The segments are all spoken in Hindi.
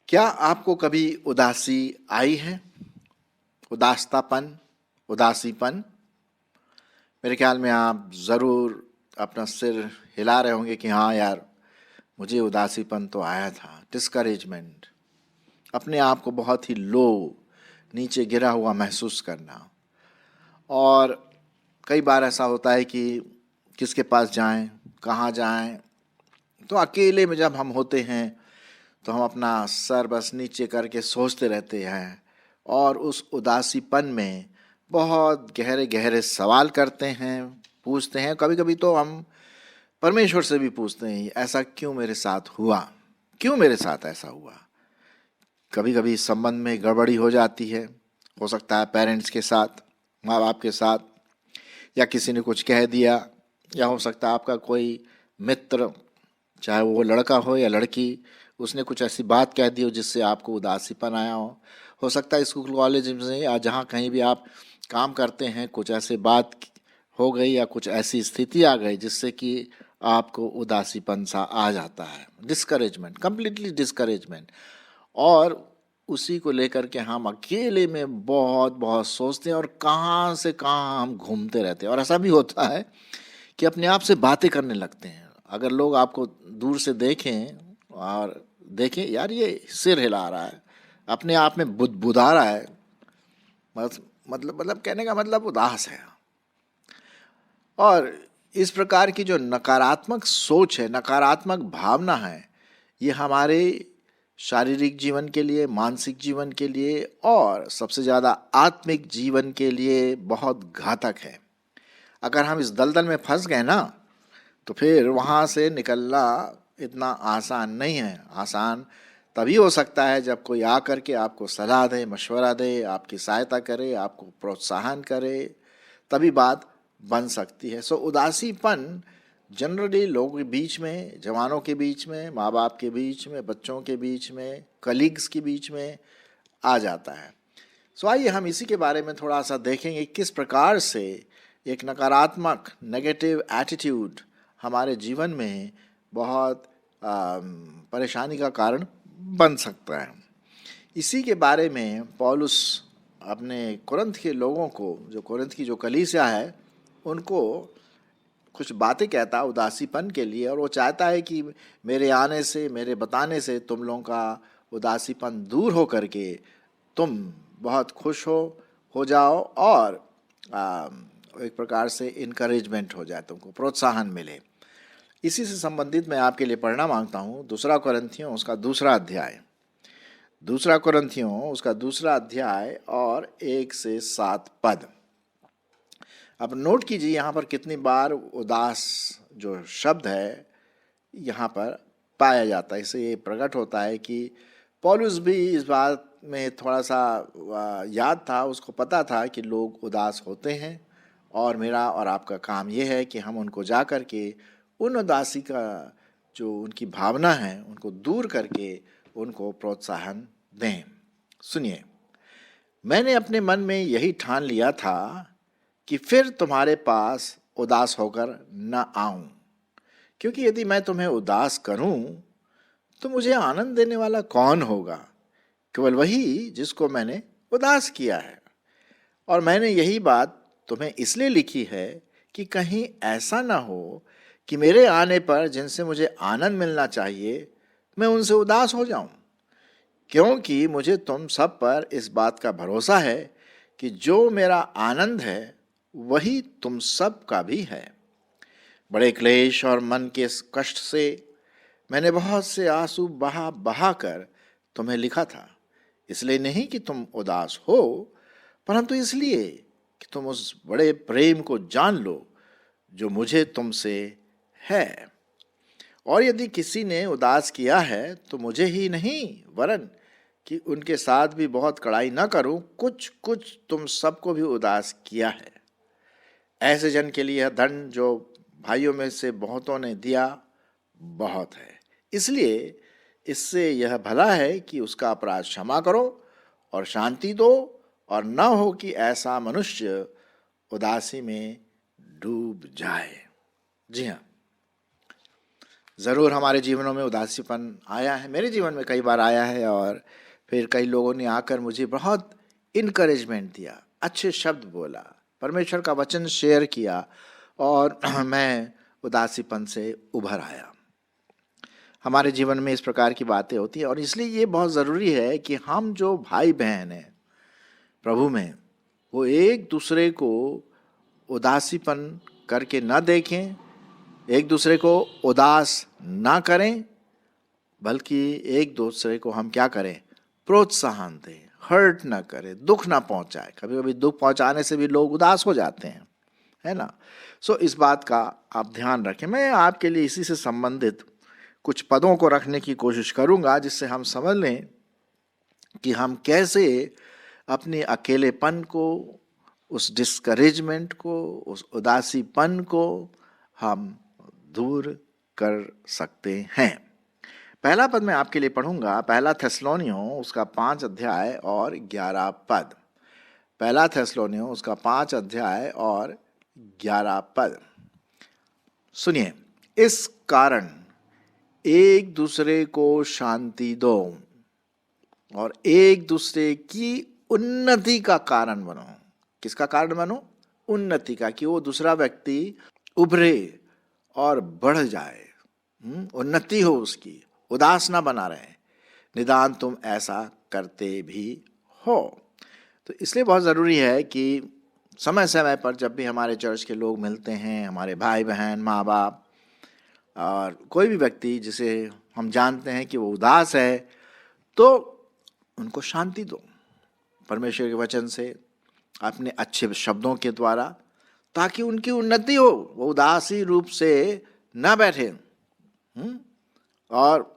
क्या आपको कभी उदासी आई है? उदासतापन, उदासीपन? मेरे ख्याल में आप ज़रूर अपना सिर हिला रहे होंगे कि हाँ यार, मुझे उदासीपन तो आया था। डिस्करेजमेंट, अपने आप को बहुत ही लो, नीचे गिरा हुआ महसूस करना। और कई बार ऐसा होता है कि किसके पास जाएं, कहाँ जाएं। तो अकेले में जब हम होते हैं तो हम अपना सर बस नीचे करके सोचते रहते हैं और उस उदासीपन में बहुत गहरे गहरे सवाल करते हैं, पूछते हैं। कभी कभी तो हम परमेश्वर से भी पूछते हैं, ऐसा क्यों मेरे साथ हुआ, क्यों मेरे साथ ऐसा हुआ। कभी कभी संबंध में गड़बड़ी हो जाती है, हो सकता है पेरेंट्स के साथ, माँ बाप के साथ, या किसी ने कुछ कह दिया, या हो सकता है आपका कोई मित्र, चाहे वो लड़का हो या लड़की, उसने कुछ ऐसी बात कह दी हो जिससे आपको उदासीपन आया हो सकता है स्कूल कॉलेज में या जहाँ कहीं भी आप काम करते हैं कुछ ऐसे बात हो गई या कुछ ऐसी स्थिति आ गई जिससे कि आपको उदासीपन सा आ जाता है। Discouragement, completely discouragement. और उसी को लेकर के हम अकेले में बहुत बहुत सोचते हैं और कहाँ से कहाँ हम घूमते रहते हैं। और ऐसा भी होता है कि अपने आप से बातें करने लगते हैं। अगर लोग आपको दूर से देखें और देखें यार ये सिर हिला रहा है, अपने आप में बुदबुदा रहा है, मतलब कहने का मतलब उदास है। और इस प्रकार की जो नकारात्मक सोच है, नकारात्मक भावना है, ये हमारे शारीरिक जीवन के लिए, मानसिक जीवन के लिए और सबसे ज़्यादा आत्मिक जीवन के लिए बहुत घातक है। अगर हम इस दलदल में फंस गए ना तो फिर वहाँ से निकलना इतना आसान नहीं है। आसान तभी हो सकता है जब कोई आकर के आपको सलाह दे, मशवरा दे, आपकी सहायता करे, आपको प्रोत्साहन करे, तभी बात बन सकती है। सो उदासीपन जनरली लोगों के बीच में, जवानों के बीच में, माँ बाप के बीच में, बच्चों के बीच में, कलीग्स के बीच में आ जाता है। सो आइए हम इसी के बारे में थोड़ा सा देखेंगे किस प्रकार से एक नकारात्मक, नेगेटिव एटीट्यूड हमारे जीवन में बहुत परेशानी का कारण बन सकता है। इसी के बारे में पौलुस अपने कुरिन्थ के लोगों को, जो कुरिन्थ की जो कलीसिया है, उनको कुछ बातें कहता है उदासीपन के लिए। और वो चाहता है कि मेरे आने से, मेरे बताने से तुम लोगों का उदासीपन दूर हो करके तुम बहुत खुश हो जाओ और एक प्रकार से इनकरेजमेंट हो जाए, तुमको प्रोत्साहन मिले। इसी से संबंधित मैं आपके लिए पढ़ना मांगता हूँ दूसरा कुरिन्थियों उसका दूसरा अध्याय, दूसरा कुरिन्थियों उसका दूसरा अध्याय और 1 से 7 पद। अब नोट कीजिए यहाँ पर कितनी बार उदास जो शब्द है यहाँ पर पाया जाता है। इससे ये प्रकट होता है कि पौलुस भी इस बात में थोड़ा सा याद था, उसको पता था कि लोग उदास होते हैं और मेरा और आपका काम ये है कि हम उनको जा कर के उन उदासी का जो उनकी भावना है उनको दूर करके उनको प्रोत्साहन दें। सुनिए, मैंने अपने मन में यही ठान लिया था कि फिर तुम्हारे पास उदास होकर न आऊं, क्योंकि यदि मैं तुम्हें उदास करूं तो मुझे आनंद देने वाला कौन होगा? केवल वही जिसको मैंने उदास किया है। और मैंने यही बात तुम्हें इसलिए लिखी है कि कहीं ऐसा ना हो कि मेरे आने पर जिनसे मुझे आनंद मिलना चाहिए मैं उनसे उदास हो जाऊं, क्योंकि मुझे तुम सब पर इस बात का भरोसा है कि जो मेरा आनंद है वही तुम सब का भी है। बड़े क्लेश और मन के कष्ट से मैंने बहुत से आंसू बहा बहा कर तुम्हें लिखा था, इसलिए नहीं कि तुम उदास हो, परंतु इसलिए कि तुम उस बड़े प्रेम को जान लो जो मुझे तुमसे है। और यदि किसी ने उदास किया है तो मुझे ही नहीं वरन कि उनके साथ भी बहुत कड़ाई न करूं, कुछ कुछ तुम सबको भी उदास किया है। ऐसे जन के लिए धन जो भाइयों में से बहुतों ने दिया बहुत है, इसलिए इससे यह भला है कि उसका अपराध क्षमा करो और शांति दो, और न हो कि ऐसा मनुष्य उदासी में डूब जाए। जी हाँ, ज़रूर हमारे जीवनों में उदासीपन आया है, मेरे जीवन में कई बार आया है, और फिर कई लोगों ने आकर मुझे बहुत इनकरेजमेंट दिया, अच्छे शब्द बोला, परमेश्वर का वचन शेयर किया, और मैं उदासीपन से उभर आया। हमारे जीवन में इस प्रकार की बातें होती हैं, और इसलिए ये बहुत ज़रूरी है कि हम जो भाई बहन हैं प्रभु में, वो एक दूसरे को उदासीपन करके न देखें, एक दूसरे को उदास ना करें, बल्कि एक दूसरे को हम क्या करें, प्रोत्साहन दें, हर्ट ना करें, दुख ना पहुंचाए। कभी कभी दुख पहुंचाने से भी लोग उदास हो जाते हैं, है ना। सो इस बात का आप ध्यान रखें। मैं आपके लिए इसी से संबंधित कुछ पदों को रखने की कोशिश करूंगा, जिससे हम समझ लें कि हम कैसे अपने अकेलेपन को, उस डिस्करेजमेंट को, उस उदासीपन को हम दूर कर सकते हैं। पहला पद मैं आपके लिए पढ़ूंगा, पहला थेसलोनियों उसका 5 अध्याय और 11 पद। पहला थेसलोनियों उसका 5 अध्याय और 11 पद सुनिए। इस कारण एक दूसरे को शांति दो और एक दूसरे की उन्नति का कारण बनो। किसका कारण बनो? उन्नति का, कि वो दूसरा व्यक्ति उभरे और बढ़ जाए, उन्नति हो उसकी, उदास ना बना रहे। निदान तुम ऐसा करते भी हो। तो इसलिए बहुत ज़रूरी है कि समय समय पर जब भी हमारे चर्च के लोग मिलते हैं, हमारे भाई बहन, माँ बाप और कोई भी व्यक्ति जिसे हम जानते हैं कि वो उदास है, तो उनको शांति दो परमेश्वर के वचन से, अपने अच्छे शब्दों के द्वारा, ताकि उनकी उन्नति हो, वो उदासी रूप से न बैठे। और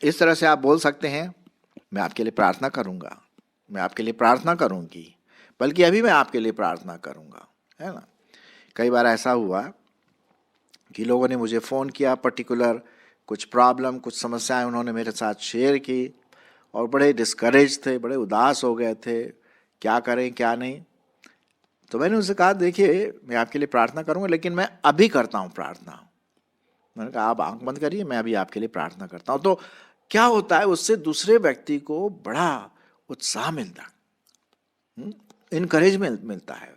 इस तरह से आप बोल सकते हैं, मैं आपके लिए प्रार्थना करूंगा, मैं आपके लिए प्रार्थना करूंगी, बल्कि अभी मैं आपके लिए प्रार्थना करूंगा, है ना। कई बार ऐसा हुआ कि लोगों ने मुझे फ़ोन किया, पर्टिकुलर कुछ प्रॉब्लम, कुछ समस्याएं उन्होंने मेरे साथ शेयर की, और बड़े डिस्करेज थे, बड़े उदास हो गए थे, क्या करें क्या नहीं। तो मैंने उनसे कहा, देखिए मैं आपके लिए प्रार्थना करूंगा, लेकिन मैं अभी करता हूँ प्रार्थना। मैंने कहा आप आंख बंद करिए, मैं अभी आपके लिए प्रार्थना करता हूँ। तो क्या होता है, उससे दूसरे व्यक्ति को बड़ा उत्साह मिलता, इनकरेजमेंट मिलता है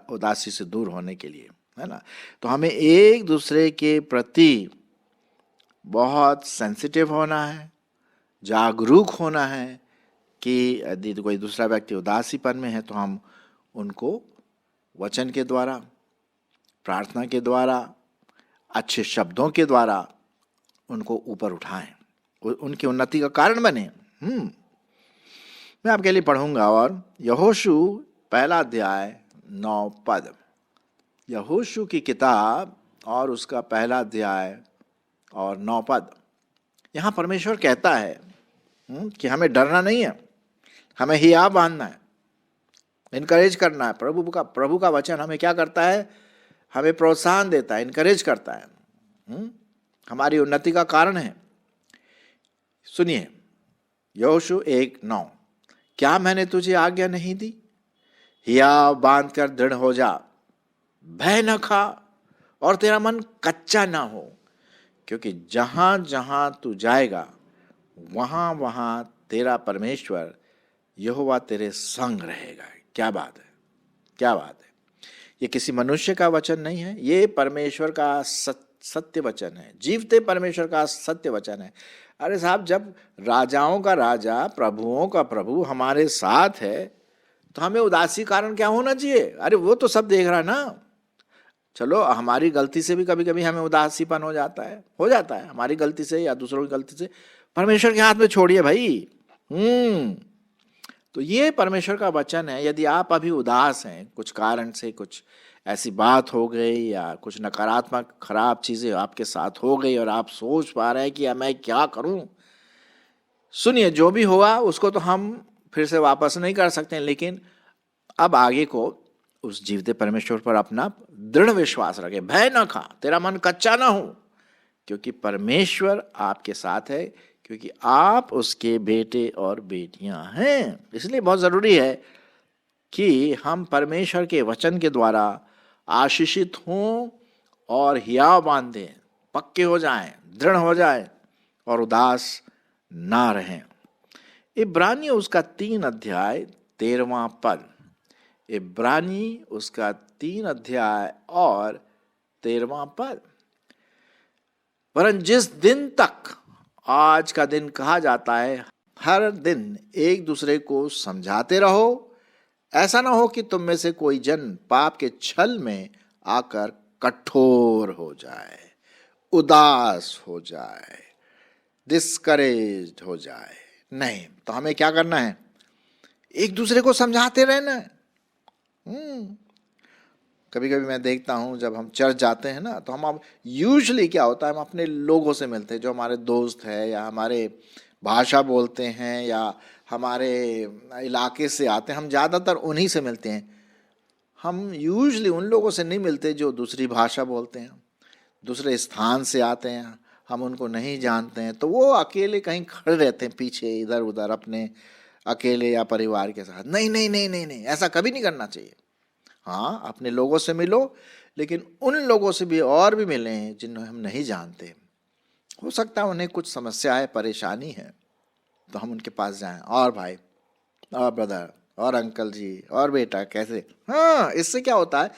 उदासी से दूर होने के लिए, है ना। तो हमें एक दूसरे के प्रति बहुत सेंसिटिव होना है, जागरूक होना है कि यदि कोई दूसरा व्यक्ति उदासीपन में है तो हम उनको वचन के द्वारा, प्रार्थना के द्वारा, अच्छे शब्दों के द्वारा उनको ऊपर उठाएं, उनकी उन्नति का कारण बने। मैं आपके लिए पढ़ूंगा, और यहोशू पहला अध्याय 9 पद। यहोशू की किताब और उसका पहला अध्याय और 9 पद। यहाँ परमेश्वर कहता है कि हमें डरना नहीं है, हमें हिया बांधना है, इनकरेज करना है। प्रभु का वचन हमें क्या करता है? हमें प्रोत्साहन देता है, इनकरेज करता है, हमारी उन्नति का कारण है। सुनिए, यहोशू 1:9, क्या मैंने तुझे आज्ञा नहीं दी? हिया बांध कर दृढ़ हो जा, भय न खा और तेरा मन कच्चा ना हो, क्योंकि जहां जहां तू जाएगा वहां वहां तेरा परमेश्वर यहोवा तेरे संग रहेगा। क्या बात है, क्या बात है। ये किसी मनुष्य का वचन नहीं है, ये परमेश्वर का सत्य वचन है, जीवते परमेश्वर का सत्य वचन है। अरे साहब, जब राजाओं का राजा, प्रभुओं का प्रभु हमारे साथ है, तो हमें उदासी कारण क्या होना चाहिए? अरे वो तो सब देख रहा ना। चलो, हमारी गलती से भी कभी कभी हमें उदासीपन हो जाता है हमारी गलती से या दूसरों की गलती से। परमेश्वर के हाथ में छोड़िए भाई। तो ये परमेश्वर का वचन है। यदि आप अभी उदास हैं, कुछ कारण से, कुछ ऐसी बात हो गई या कुछ नकारात्मक खराब चीजें आपके साथ हो गई और आप सोच पा रहे हैं कि मैं क्या करूं, सुनिए, जो भी हुआ उसको तो हम फिर से वापस नहीं कर सकते, लेकिन अब आगे को उस जीवते परमेश्वर पर अपना दृढ़ विश्वास रखे। भय न खा, तेरा मन कच्चा ना हो, क्योंकि परमेश्वर आपके साथ है, क्योंकि आप उसके बेटे और बेटियां हैं। इसलिए बहुत जरूरी है कि हम परमेश्वर के वचन के द्वारा आशीषित हों और हियाव बांधे, पक्के हो जाएं, दृढ़ हो जाएं और उदास ना रहें। इब्रानी उसका 3 अध्याय 13वां पद। इब्रानी उसका 3 अध्याय और 13वां पद। वरन जिस दिन तक, आज का दिन कहा जाता है, हर दिन एक दूसरे को समझाते रहो, ऐसा ना हो कि तुम में से कोई जन पाप के छल में आकर कठोर हो जाए, उदास हो जाए, डिस्करेज्ड हो जाए। नहीं, तो हमें क्या करना है? एक दूसरे को समझाते रहना है। कभी कभी मैं देखता हूँ जब हम चर्च जाते हैं ना, तो हम यूजुअली क्या होता है, हम अपने लोगों से मिलते हैं जो हमारे दोस्त हैं या हमारे भाषा बोलते हैं या हमारे इलाके से आते हैं, हम ज़्यादातर उन्हीं से मिलते हैं। हम यूजुअली उन लोगों से नहीं मिलते जो दूसरी भाषा बोलते हैं, दूसरे स्थान से आते हैं, हम उनको नहीं जानते हैं, तो वो अकेले कहीं खड़े रहते हैं पीछे, इधर उधर अपने अकेले या परिवार के साथ। नहीं नहीं नहीं नहीं नहीं, ऐसा कभी नहीं करना चाहिए। हाँ, अपने लोगों से मिलो, लेकिन उन लोगों से भी और भी मिलें जिन्हें हम नहीं जानते। हो सकता है उन्हें कुछ समस्या है, परेशानी है, तो हम उनके पास जाएं, और भाई और ब्रदर और अंकल जी और बेटा कैसे। हाँ, इससे क्या होता है,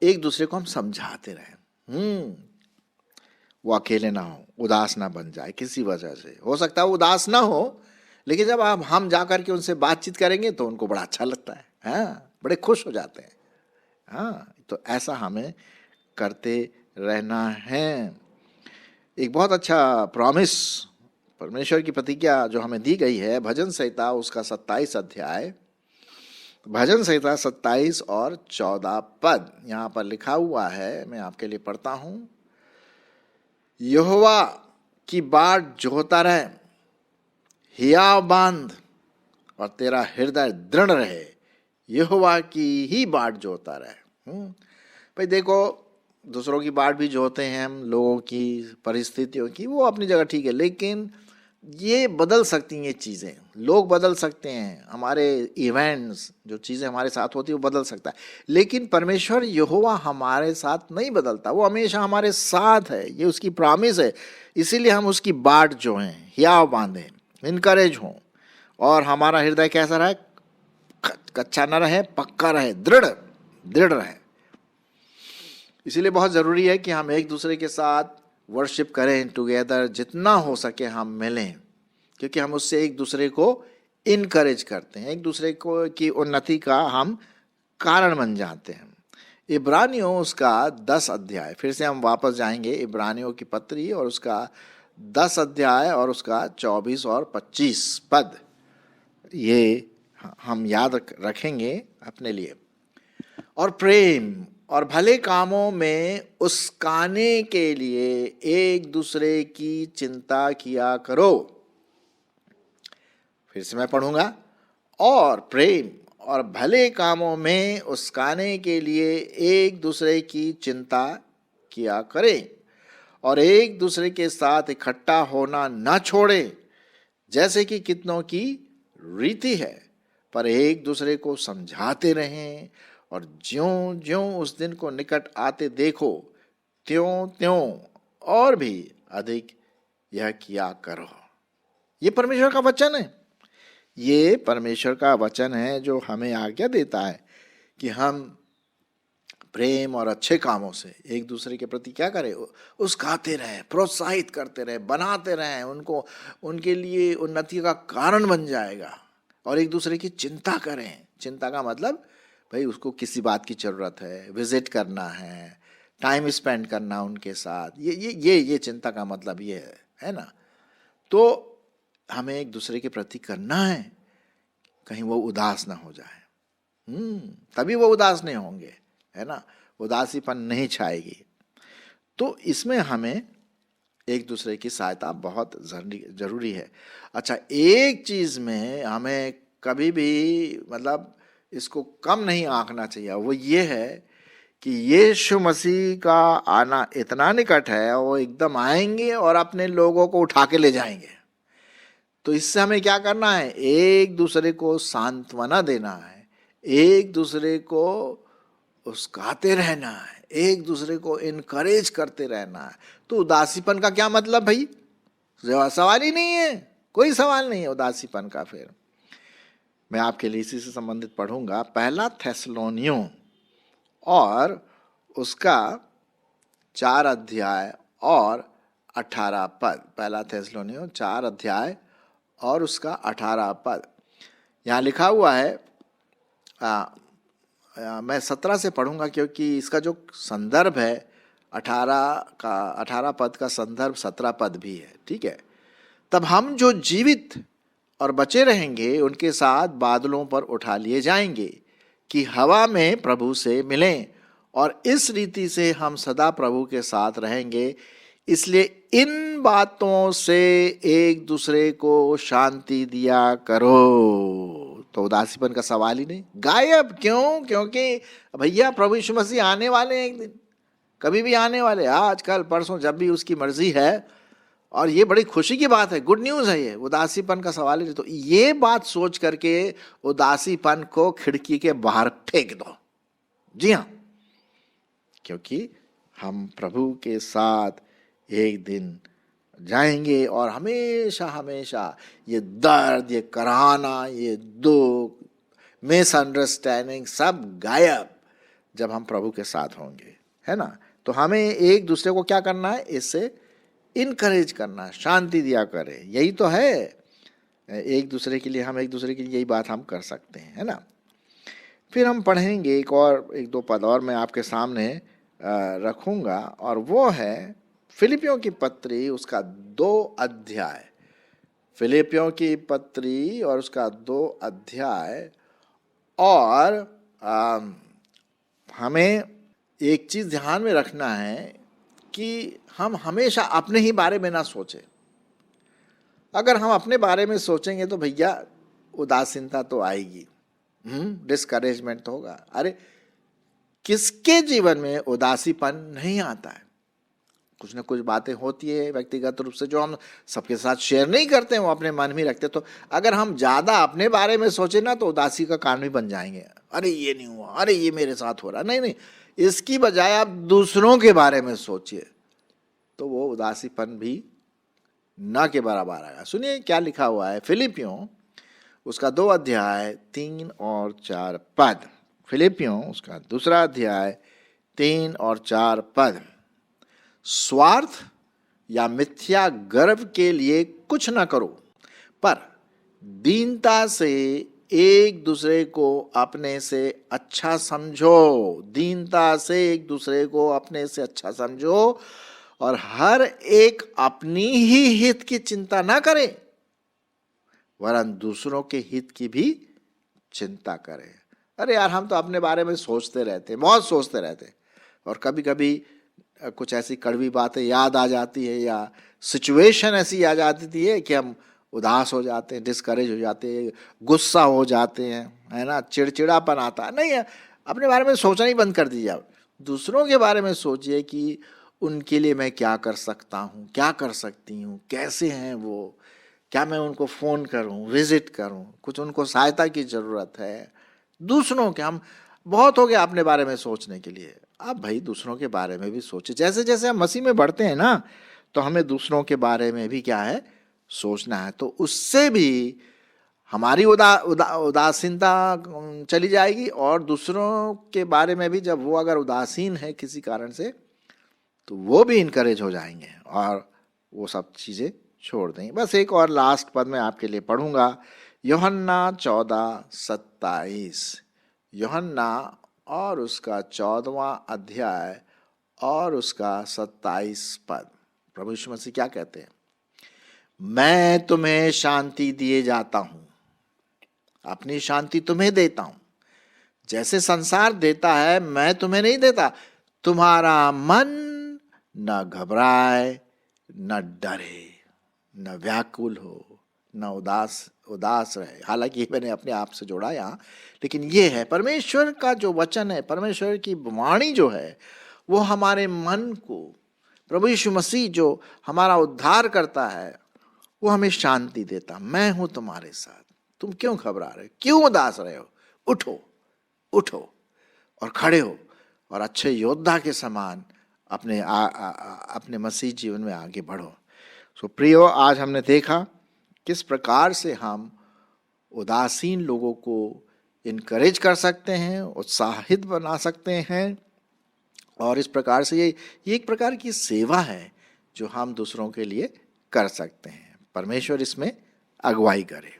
एक दूसरे को हम समझाते रहें। वो अकेले ना हो, उदास ना बन जाए किसी वजह से। हो सकता है उदास ना हो, लेकिन जब हम जाकर के उनसे बातचीत करेंगे तो उनको बड़ा अच्छा लगता है। हाँ, बड़े खुश हो जाते हैं। हाँ, तो ऐसा हमें करते रहना है। एक बहुत अच्छा प्रॉमिस, परमेश्वर की प्रतिज्ञा जो हमें दी गई है, भजन संहिता उसका 27 अध्याय, भजन संहिता 27 और 14 पद। यहाँ पर लिखा हुआ है, मैं आपके लिए पढ़ता हूँ। यहोवा की बाट जोहता रहे, हियाव बांध और तेरा हृदय दृढ़ रहे। यहोवा की ही बाट जोहता रहे। भाई देखो, दूसरों की बाट भी जोहते हैं हम, लोगों की, परिस्थितियों की, वो अपनी जगह ठीक है, लेकिन ये बदल सकती हैं ये चीज़ें, लोग बदल सकते हैं, हमारे इवेंट्स, जो चीज़ें हमारे साथ होती है वो बदल सकता है, लेकिन परमेश्वर यहोवा हमारे साथ नहीं बदलता, वो हमेशा हमारे साथ है, ये उसकी प्रॉमिस है। इसीलिए हम उसकी बाट जो है हियाव बांधें, इनकरेज हों, और हमारा हृदय कैसा रहे, कच्चा न रहे, पक्का रहे, दृढ़ दृढ़ रहे। इसीलिए बहुत ज़रूरी है कि हम एक दूसरे के साथ वर्शिप करें टुगेदर, जितना हो सके हम मिलें, क्योंकि हम उससे एक दूसरे को इनकरेज करते हैं, एक दूसरे को की उन्नति का हम कारण बन जाते हैं। इब्रानियों उसका 10 अध्याय, फिर से हम वापस जाएंगे इब्रानियों की पत्री और उसका 10 अध्याय और उसका 24 और 25 पद, ये हम याद रखेंगे अपने लिए। और प्रेम और भले कामों में उस्काने के लिए एक दूसरे की चिंता किया करो। फिर से मैं पढ़ूंगा। और प्रेम और भले कामों में उस्काने के लिए एक दूसरे की चिंता किया करें, और एक दूसरे के साथ इकट्ठा होना न छोड़ें, जैसे कि कितनों की रीति है, पर एक दूसरे को समझाते रहें, और ज्यों ज्यों उस दिन को निकट आते देखो, त्यों त्यों और भी अधिक यह किया करो। ये परमेश्वर का वचन है, ये परमेश्वर का वचन है जो हमें आज्ञा देता है कि हम प्रेम और अच्छे कामों से एक दूसरे के प्रति क्या करें, उस्काते रहें, प्रोत्साहित करते रहें, बनाते रहें, उनको उनके लिए उन्नति का कारण बन जाएगा। और एक दूसरे की चिंता करें। चिंता का मतलब भाई उसको किसी बात की ज़रूरत है, विजिट करना है, टाइम स्पेंड करना उनके साथ, ये चिंता का मतलब ये है ना। तो हमें एक दूसरे के प्रति करना है, कहीं वो उदास ना हो जाए। तभी वो उदास नहीं होंगे, है ना, उदासीपन नहीं छाएगी। तो इसमें हमें एक दूसरे की सहायता बहुत जरूरी है। अच्छा, एक चीज़ में हमें कभी भी मतलब इसको कम नहीं आंकना चाहिए, वो ये है कि यीशु मसीह का आना इतना निकट है, वो एकदम आएंगे और अपने लोगों को उठा के ले जाएंगे। तो इससे हमें क्या करना है, एक दूसरे को सांत्वना देना है, एक दूसरे को उस्काते रहना है, एक दूसरे को इनकरेज करते रहना है। तो उदासीपन का क्या मतलब भाई? सवाल ही नहीं है, कोई सवाल नहीं है उदासीपन का। फिर मैं आपके लिए इसी से संबंधित पढ़ूंगा, पहला थेसलोनियों और उसका 4 अध्याय और 18 पद। पहला थेसलोनियों 4 अध्याय और उसका 18 पद। यहाँ लिखा हुआ है, मैं 17 से पढ़ूंगा क्योंकि इसका जो संदर्भ है 18 पद का संदर्भ 17 पद भी है, ठीक है। तब हम जो जीवित और बचे रहेंगे उनके साथ बादलों पर उठा लिए जाएंगे कि हवा में प्रभु से मिलें, और इस रीति से हम सदा प्रभु के साथ रहेंगे। इसलिए इन बातों से एक दूसरे को शांति दिया करो। तो उदासीपन का सवाल ही नहीं, गायब क्यों? क्योंकि भैया प्रभु यीशु मसीह आने वाले हैं एक दिन, कभी भी आने वाले, आज कल परसों, जब भी उसकी मर्जी है। और ये बड़ी खुशी की बात है, गुड न्यूज़ है ये, उदासीपन का सवाल ही नहीं। तो ये बात सोच करके उदासीपन को खिड़की के बाहर फेंक दो। जी हाँ, क्योंकि हम प्रभु के साथ एक दिन जाएंगे और हमेशा हमेशा ये दर्द, ये कराहना, ये दुख, मिसअंडरस्टैंडिंग सब गायब जब हम प्रभु के साथ होंगे, है ना। तो हमें एक दूसरे को क्या करना है? इससे इनकरेज करना, शांति दिया करे, यही तो है एक दूसरे के लिए। हम एक दूसरे के लिए यही बात हम कर सकते हैं, है ना। फिर हम पढ़ेंगे एक दो पद और मैं आपके सामने रखूंगा, और वो है फिलिपियों की पत्री उसका 2 अध्याय। फिलिपियों की पत्री और उसका 2 अध्याय। और हमें एक चीज़ ध्यान में रखना है कि हम हमेशा अपने ही बारे में ना सोचें। अगर हम अपने बारे में सोचेंगे तो भैया उदासीनता तो आएगी, डिस्करेजमेंट तो होगा। अरे किसके जीवन में उदासीपन नहीं आता है? कुछ ना कुछ बातें होती है व्यक्तिगत रूप से जो हम सबके साथ शेयर नहीं करते हैं, वो अपने मन में रखते। तो अगर हम ज़्यादा अपने बारे में सोचें ना तो उदासी का कारण भी बन जाएंगे। अरे ये नहीं हुआ, अरे ये मेरे साथ हो रहा, नहीं नहीं, इसकी बजाय आप दूसरों के बारे में सोचिए, तो वो उदासीपन भी न के बराबर आएगा। सुनिए क्या लिखा हुआ है फिलिपियों उसका 2 अध्याय 3 और 4 पद। फिलिपियों उसका 2 अध्याय 3 और 4 पद। स्वार्थ या मिथ्या गर्व के लिए कुछ न करो, पर दीनता से एक दूसरे को अपने से अच्छा समझो। दीनता से एक दूसरे को अपने से अच्छा समझो, और हर एक अपनी ही हित की चिंता ना करे, वरन दूसरों के हित की भी चिंता करे। अरे यार, हम तो अपने बारे में सोचते रहते, बहुत सोचते रहते, और कभी कभी कुछ ऐसी कड़वी बातें याद आ जाती है या सिचुएशन ऐसी आ जाती है कि हम उदास हो जाते हैं, डिस्करेज हो जाते हैं, गुस्सा हो जाते हैं, है ना, चिड़चिड़ापन आता है। नहीं है, अपने बारे में सोचना ही बंद कर दीजिए। आप दूसरों के बारे में सोचिए कि उनके लिए मैं क्या कर सकता हूँ, क्या कर सकती हूँ, कैसे हैं वो, क्या मैं उनको फ़ोन करूँ, विजिट करूँ, कुछ उनको सहायता की ज़रूरत है। दूसरों के, हम बहुत हो गया अपने बारे में सोचने के लिए। आप भाई दूसरों के बारे में भी सोचिए। जैसे जैसे हम मसीह में बढ़ते हैं ना, तो हमें दूसरों के बारे में भी क्या है, सोचना है। तो उससे भी हमारी उदासीनता चली जाएगी, और दूसरों के बारे में भी जब वो अगर उदासीन है किसी कारण से, तो वो भी इनकरेज हो जाएंगे और वो सब चीज़ें छोड़ देंगे। बस एक और लास्ट पद मैं आपके लिए पढ़ूंगा, यूहन्ना 14:27। यूहन्ना और उसका 14वां अध्याय और उसका 27 पद। प्रभु यीशु मसीह क्या कहते हैं? मैं तुम्हें शांति दिए जाता हूं, अपनी शांति तुम्हें देता हूं। जैसे संसार देता है मैं तुम्हें नहीं देता। तुम्हारा मन न घबराए, न डरे, न व्याकुल हो, न उदास रहे। हालांकि मैंने अपने आप से जोड़ा यहाँ, लेकिन ये है परमेश्वर का जो वचन है, परमेश्वर की वाणी जो है, वो हमारे मन को, प्रभु यीशु मसीह जो हमारा उद्धार करता है, वो हमें शांति देता। मैं हूं तुम्हारे साथ, तुम क्यों घबरा रहे हो, क्यों उदास रहे हो? उठो, उठो और खड़े हो, और अच्छे योद्धा के समान अपने मसीह जीवन में आगे बढ़ो। सो प्रियो, आज हमने देखा किस प्रकार से हम उदासीन लोगों को इनकरेज कर सकते हैं, उत्साहित बना सकते हैं, और इस प्रकार से ये एक प्रकार की सेवा है जो हम दूसरों के लिए कर सकते हैं। परमेश्वर इसमें अगुवाई करे।